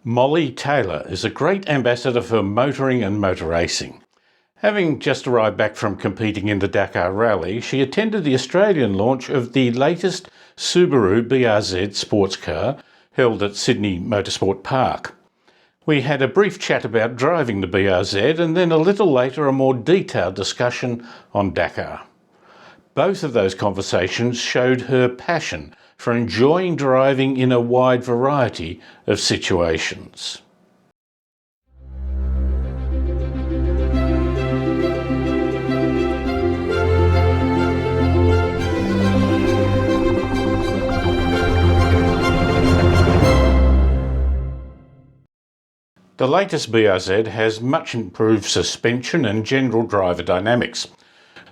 Molly Taylor is a great ambassador for motoring and motor racing. Having just arrived back from competing in the Dakar Rally, she attended the Australian launch of the latest Subaru BRZ sports car held at Sydney Motorsport Park. We had a brief chat about driving the BRZ and then a little later a more detailed discussion on Dakar. Both of those conversations showed her passion for enjoying driving in a wide variety of situations. The latest BRZ has much improved suspension and general driver dynamics.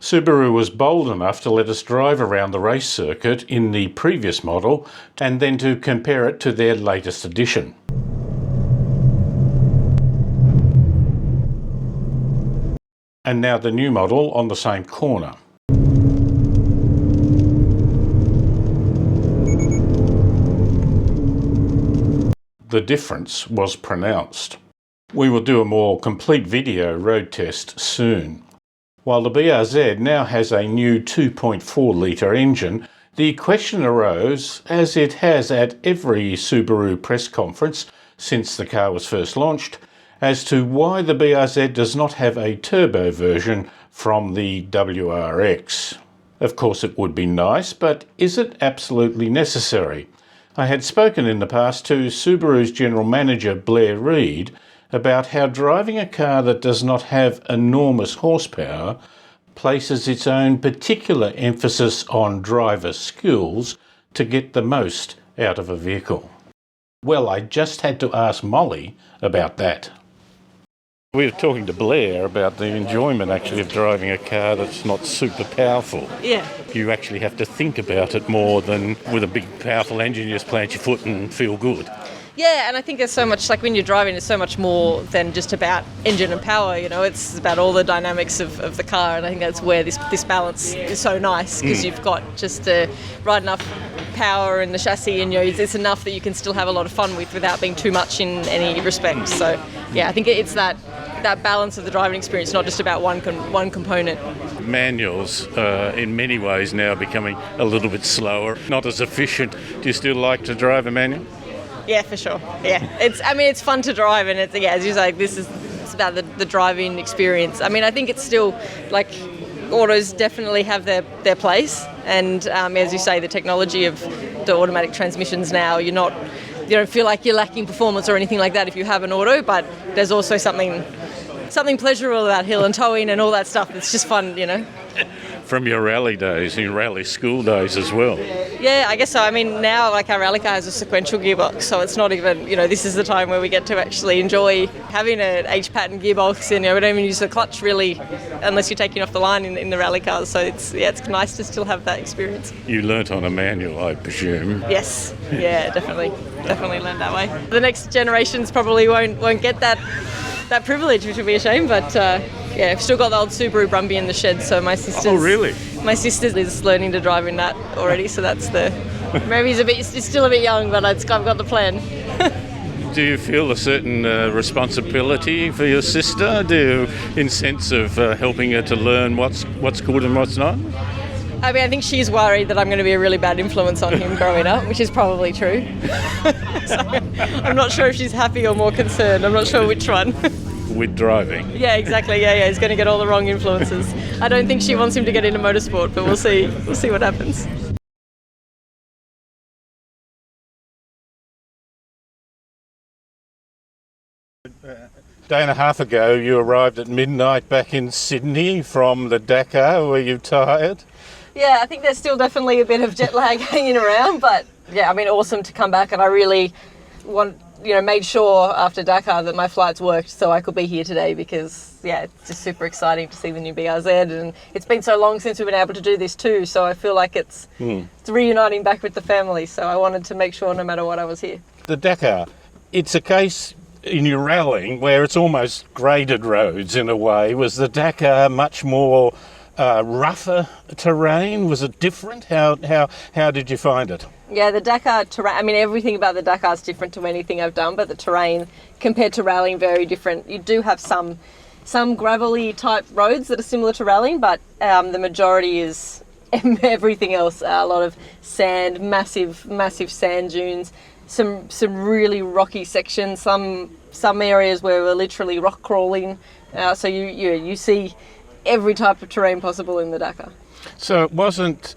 Subaru was bold enough to let us drive around the race circuit in the previous model and then to compare it to their latest edition. And now the new model on the same corner. The difference was pronounced. We will do a more complete video road test soon. While the BRZ now has a new 2.4 litre engine, the question arose, as it has at every Subaru press conference since the car was first launched, as to why the BRZ does not have a turbo version from the WRX. Of course it would be nice, but is it absolutely necessary? I had spoken in the past to Subaru's general manager Blair Reid about how driving a car that does not have enormous horsepower places its own particular emphasis on driver skills to get the most out of a vehicle. Well, I just had to ask Molly about that. We were talking to Blair about the enjoyment actually of driving a car that's not super powerful. Yeah. You actually have to think about it more than with a big powerful engine, you just plant your foot and feel good. Yeah, and I think there's so much, like when you're driving, it's so much more than just about engine and power, you know, it's about all the dynamics of the car, and I think that's where this balance is so nice, because you've got just the right enough power in the chassis, and it's enough that you can still have a lot of fun without being too much in any respect. So, yeah, I think it's that balance of the driving experience, not just about one component. Manuals in many ways now becoming a little bit slower, not as efficient. Do you still like to drive a manual? Yeah, for sure. Yeah, it's fun to drive, and it's as you say, it's about the driving experience. I mean, I think it's still like autos definitely have their place, and as you say, the technology of the automatic transmissions now, you don't feel like you're lacking performance or anything like that if you have an auto, but there's also something pleasurable about hill and towing and all that stuff. It's just fun, you know. From your rally days, your rally school days as well. Yeah, I guess so. I mean, now like our rally car has a sequential gearbox, so it's not even, this is the time where we get to actually enjoy having an H-pattern gearbox, and we don't even use the clutch really unless you're taking off the line in the rally cars. So it's nice to still have that experience. You learnt on a manual, I presume. Yes, yeah, definitely learned that way. The next generations probably won't get that privilege, which would be a shame, but yeah, I've still got the old Subaru Brumby in the shed, so my sister's... Oh, really? My sister is learning to drive in that already, so that's maybe he's still a bit young, but I've got the plan. Do you feel a certain responsibility for your sister? In sense of helping her to learn what's good and what's not? I mean, I think she's worried that I'm going to be a really bad influence on him growing up, which is probably true. So I'm not sure if she's happy or more concerned. I'm not sure which one. With driving. Yeah, exactly. Yeah, he's going to get all the wrong influences. I don't think she wants him to get into motorsport, but we'll see. We'll see what happens. Day and a half ago, you arrived at midnight back in Sydney from the Dakar. Were you tired? Yeah, I think there's still definitely a bit of jet lag hanging around, but yeah, I mean, awesome to come back, and I really made sure after Dakar that my flights worked so I could be here today, because yeah, it's just super exciting to see the new BRZ, and it's been so long since we've been able to do this too, so I feel like it's reuniting back with the family, so I wanted to make sure no matter what I was here. The Dakar, it's a case in your rallying where it's almost graded roads in a way. Was the Dakar much more rougher terrain? Was it different? How did you find it? Yeah, the Dakar terrain, I mean, everything about the Dakar is different to anything I've done, but the terrain compared to rallying, very different. You do have some gravelly type roads that are similar to rallying, but the majority is everything else. A lot of sand, massive sand dunes, some really rocky sections, some areas where we're literally rock crawling. So you see every type of terrain possible in the Dakar. So it wasn't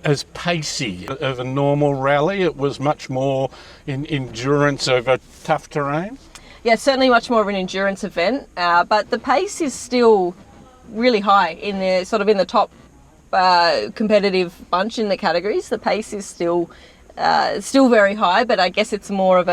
as pacey of a normal rally, it was much more in endurance over tough terrain? Yeah, certainly much more of an endurance event, but the pace is still really high in the top competitive bunch in the categories. The pace is still very high, but I guess it's more of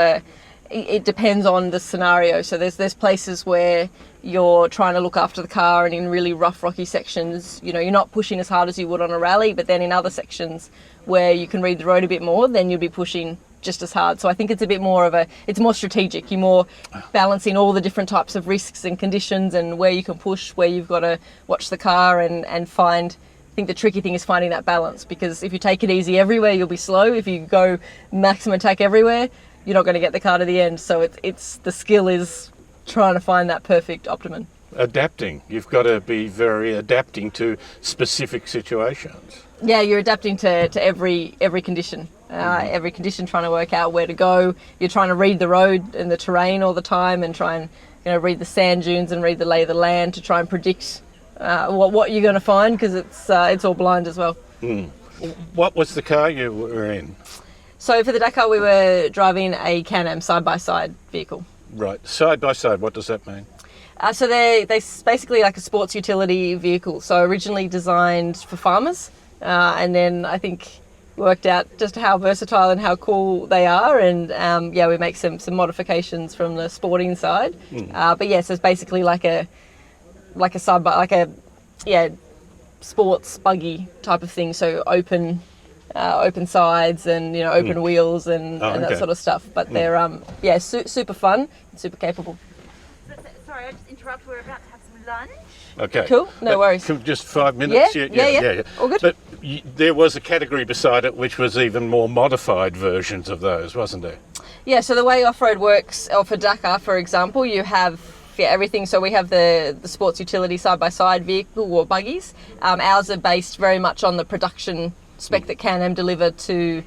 it depends on the scenario. So there's places where you're trying to look after the car, and in really rough, rocky sections, you're not pushing as hard as you would on a rally, but then in other sections where you can read the road a bit more, then you'll be pushing just as hard. So I think it's a bit more it's more strategic. You're more balancing all the different types of risks and conditions and where you can push, where you've got to watch the car and find. I think the tricky thing is finding that balance, because if you take it easy everywhere, you'll be slow. If you go maximum attack everywhere, you're not going to get the car to the end. So it's the skill is trying to find that perfect optimum. Adapting. You've got to be very adapting to specific situations. Yeah, you're adapting to every condition. Every condition, trying to work out where to go. You're trying to read the road and the terrain all the time, and try and read the sand dunes and read the lay of the land to try and predict what you're going to find, because it's all blind as well. Mm. What was the car you were in? So for the Dakar, we were driving a Can-Am side-by-side vehicle. Right, side-by-side, what does that mean? So they're basically like a sports utility vehicle. So originally designed for farmers, and then I think worked out just how versatile and how cool they are, and we make some modifications from the sporting side. But yes, it's basically like a sports buggy type of thing. So open sides and open wheels and that sort of stuff. But they're super fun and super capable. Sorry, I just interrupt. We're about to have some lunch. Okay. Cool. No worries. Just 5 minutes. Yeah. All good. But there was a category beside it which was even more modified versions of those, wasn't there? Yeah. So the way off-road works, or for Dakar, for example, you have everything. So we have the sports utility side-by-side vehicle or buggies. Ours are based very much on the production spec that Can-Am deliver to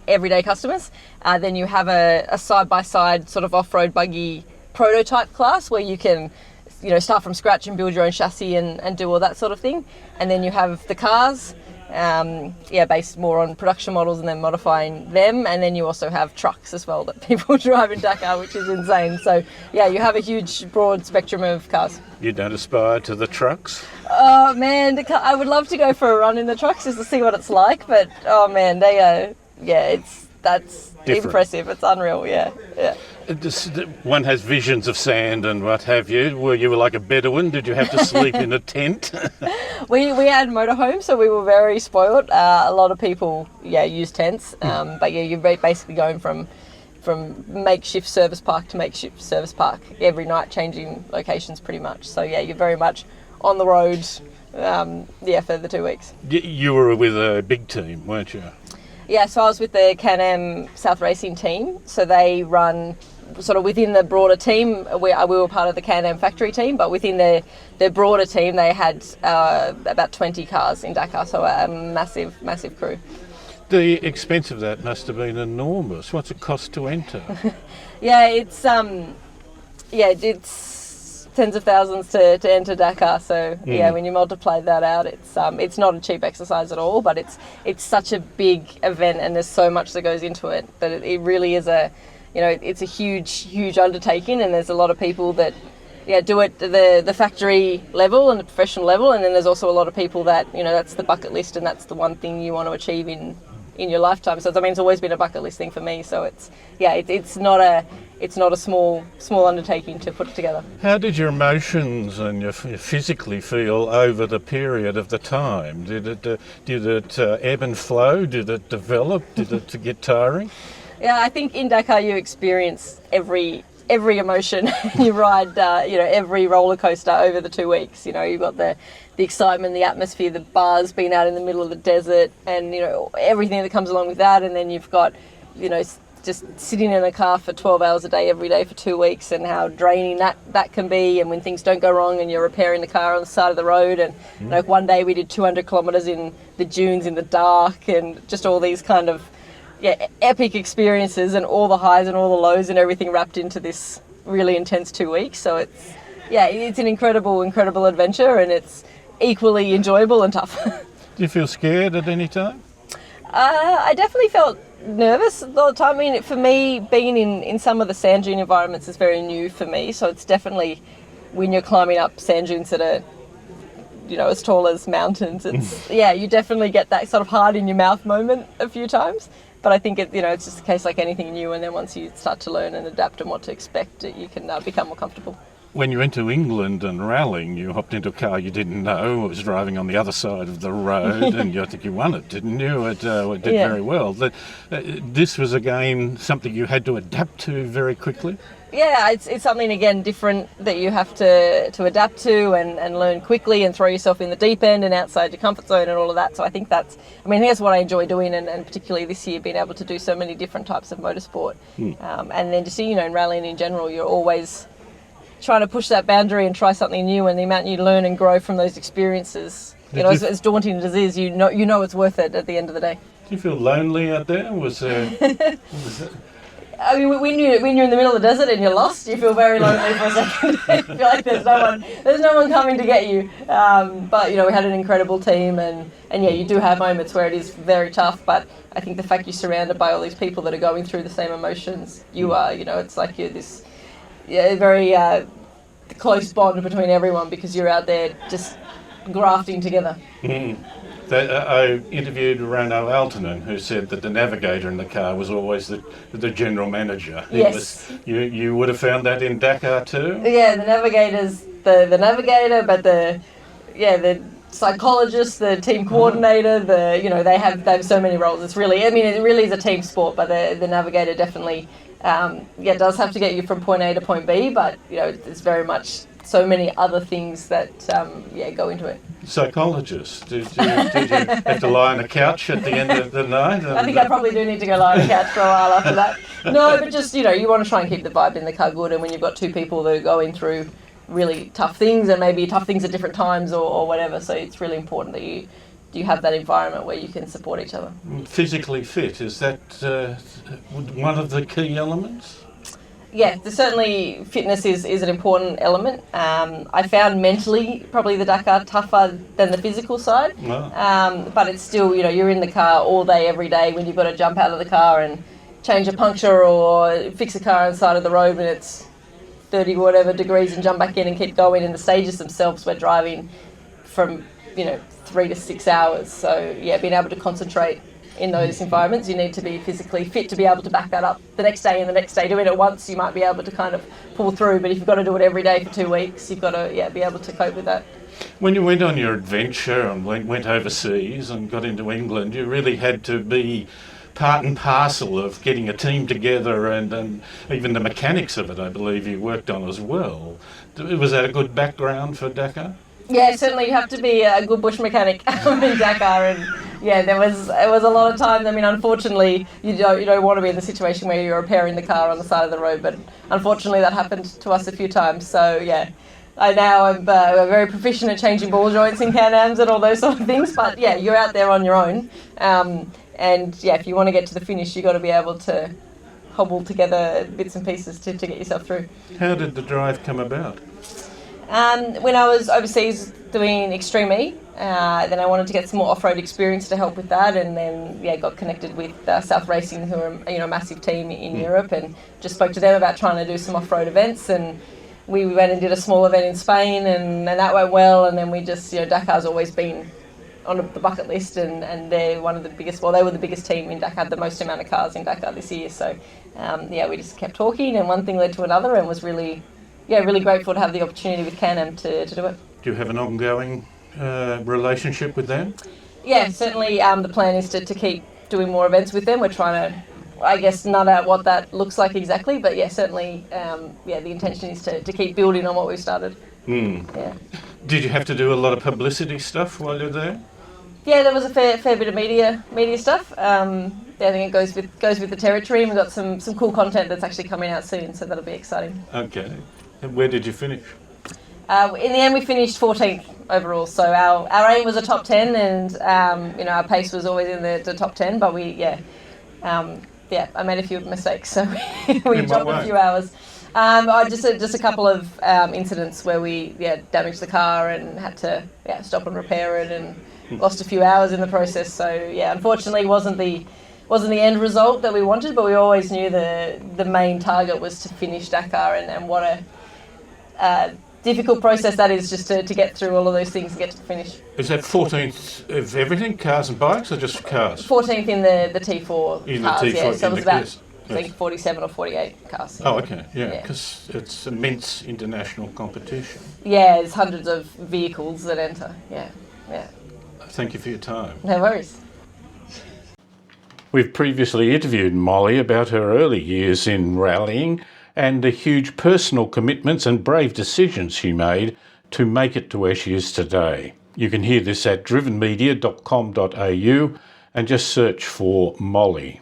everyday customers. Then you have a side-by-side sort of off-road buggy prototype class where you can start from scratch and build your own chassis and do all that sort of thing. And then you have the cars, based more on production models and then modifying them. And then you also have trucks as well that people drive in Dakar, which is insane. So yeah, you have a huge broad spectrum of cars. You don't aspire to the trucks? Oh man, I would love to go for a run in the trucks just to see what it's like, but oh man, they are, that's different. Impressive. It's unreal, yeah. One has visions of sand and what have you. Were you like a Bedouin? Did you have to sleep in a tent? We had motorhomes, so we were very spoiled. A lot of people, use tents, but you're basically going from makeshift service park to makeshift service park every night, changing locations pretty much. So you're very much on the road, for the 2 weeks. You were with a big team, weren't you? Yeah, so I was with the Can-Am South Racing team. So they run sort of within the broader team. We were part of the Can-Am factory team, but within their broader team, they had about 20 cars in Dakar, so a massive crew. The expense of that must have been enormous. What's it cost to enter? It's tens of thousands to enter Dakar. So when you multiply that out, it's not a cheap exercise at all. But it's such a big event, and there's so much that goes into it that it really is it's a huge undertaking. And there's a lot of people that do it at the factory level and the professional level, and then there's also a lot of people that that's the bucket list, and that's the one thing you want to achieve in your lifetime. So it's always been a bucket list thing for me. So it's not a small undertaking to put it together. How did your emotions and your physically feel over the period of the time? Did it ebb and flow? Did it develop? Did it get tiring? Yeah, I think in Dakar you experience every every emotion. You ride, every roller coaster over the 2 weeks. You've got the excitement, the atmosphere, the bars, being out in the middle of the desert, and everything that comes along with that. And then you've got, just sitting in a car for 12 hours a day every day for 2 weeks, and how draining that can be. And when things don't go wrong and you're repairing the car on the side of the road, and one day we did 200 kilometres in the dunes in the dark, and just all these kind of epic experiences, and all the highs and all the lows and everything wrapped into this really intense 2 weeks. So it's an incredible adventure, and it's equally enjoyable and tough. Do you feel scared at any time? I definitely felt nervous all the time. I mean, for me, being in some of the sand dune environments is very new for me. So it's definitely, when you're climbing up sand dunes that are, as tall as mountains, you definitely get that sort of heart in your mouth moment a few times. But I think it's just a case like anything new, and then once you start to learn and adapt and what to expect, you can become more comfortable. When you went to England and rallying, you hopped into a car you didn't know. It was driving on the other side of the road, and I think you won it, didn't you? It did very well. This was, again, something you had to adapt to very quickly? Yeah, it's something, again, different that you have to adapt to and learn quickly, and throw yourself in the deep end and outside your comfort zone and all of that. So I think that's what I enjoy doing, and particularly this year, being able to do so many different types of motorsport. And then just, in rallying in general, you're always trying to push that boundary and try something new, and the amount you learn and grow from those experiences, as daunting as it is, you know it's worth it at the end of the day. Do you feel lonely out there? Was it? I mean, when you're in the middle of the desert and you're lost, you feel very lonely for a second. You feel like there's no one coming to get you. But we had an incredible team, and you do have moments where it is very tough. But I think the fact you're surrounded by all these people that are going through the same emotions you are, it's like you're this very close bond between everyone, because you're out there just grafting together. I interviewed Renaud Altonen, who said that the navigator in the car was always the general manager. Yes. You would have found that in Dakar too? Yeah, the navigator's the navigator, but the psychologist, the team coordinator, they have so many roles. It's really, it really is a team sport, but the navigator definitely does have to get you from point A to point B, but it's very much so many other things that go into it. Psychologist, did you have to lie on a couch at the end of the night? I think I probably do need to go lie on a couch for a while after that. No, but just you want to try and keep the vibe in the car good, and when you've got two people that are going through really tough things, and maybe tough things at different times or whatever, so it's really important that you have that environment where you can support each other. Physically fit, is that one of the key elements? Yeah, certainly fitness is an important element. I found mentally probably the Dakar tougher than the physical side. Wow. But it's still, you're in the car all day, every day, when you've got to jump out of the car and change a puncture or fix a car on the side of the road when it's 30 whatever degrees, and jump back in and keep going. And the stages themselves, we're driving from 3 to 6 hours. So being able to concentrate in those environments, you need to be physically fit to be able to back that up the next day and the next day. Doing it once, you might be able to kind of pull through, but if you've got to do it every day for 2 weeks, you've got to be able to cope with that. When you went on your adventure and went overseas and got into England, you really had to be part and parcel of getting a team together, and even the mechanics of it, I believe you worked on as well. Was that a good background for Dakar? Yeah, certainly you have to be a good bush mechanic in Dakar, and it was a lot of times. I mean, unfortunately, you don't want to be in the situation where you're repairing the car on the side of the road, but unfortunately that happened to us a few times. So I now am very proficient at changing ball joints in Can-Ams and all those sort of things. But you're out there on your own, and if you want to get to the finish, you've got to be able to hobble together bits and pieces to get yourself through. How did the drive come about? When I was overseas doing Extreme E, then I wanted to get some more off-road experience to help with that, and then got connected with South Racing, who are a massive team in Europe, and just spoke to them about trying to do some off-road events, and we went and did a small event in Spain, and that went well, and then we just Dakar's always been on the bucket list, and they're one of the biggest. Well, they were the biggest team in Dakar, the most amount of cars in Dakar this year. So we just kept talking, and one thing led to another, and was really grateful to have the opportunity with Can-Am to do it. Do you have an ongoing relationship with them? Yeah, certainly the plan is to keep doing more events with them. We're trying to I guess, nut out what that looks like exactly. But yeah, certainly, the intention is to keep building on what we've started. Yeah. Did you have to do a lot of publicity stuff while you're there? Yeah, there was a fair bit of media stuff. I think it goes with the territory, and we've got some cool content that's actually coming out soon, so that'll be exciting. Okay. And where did you finish? In the end, we finished 14th overall. So our aim was a top 10, and our pace was always in the top 10. But I made a few mistakes, so we dropped a few hours. Just a couple of incidents where we damaged the car and had to stop and repair it, and lost a few hours in the process. So unfortunately, wasn't the end result that we wanted, but we always knew the main target was to finish Dakar, and what a difficult process that is, just to get through all of those things and get to the finish. Is that 14th of everything, cars and bikes, or just cars? 14th in the T4 in cars, the T4, so it was about, I think, yes. 47 or 48 cars. Oh, okay, because it's immense international competition. Yeah, there's hundreds of vehicles that enter, yeah. Thank you for your time. No worries. We've previously interviewed Molly about her early years in rallying and the huge personal commitments and brave decisions she made to make it to where she is today. You can hear this at drivenmedia.com.au and just search for Molly.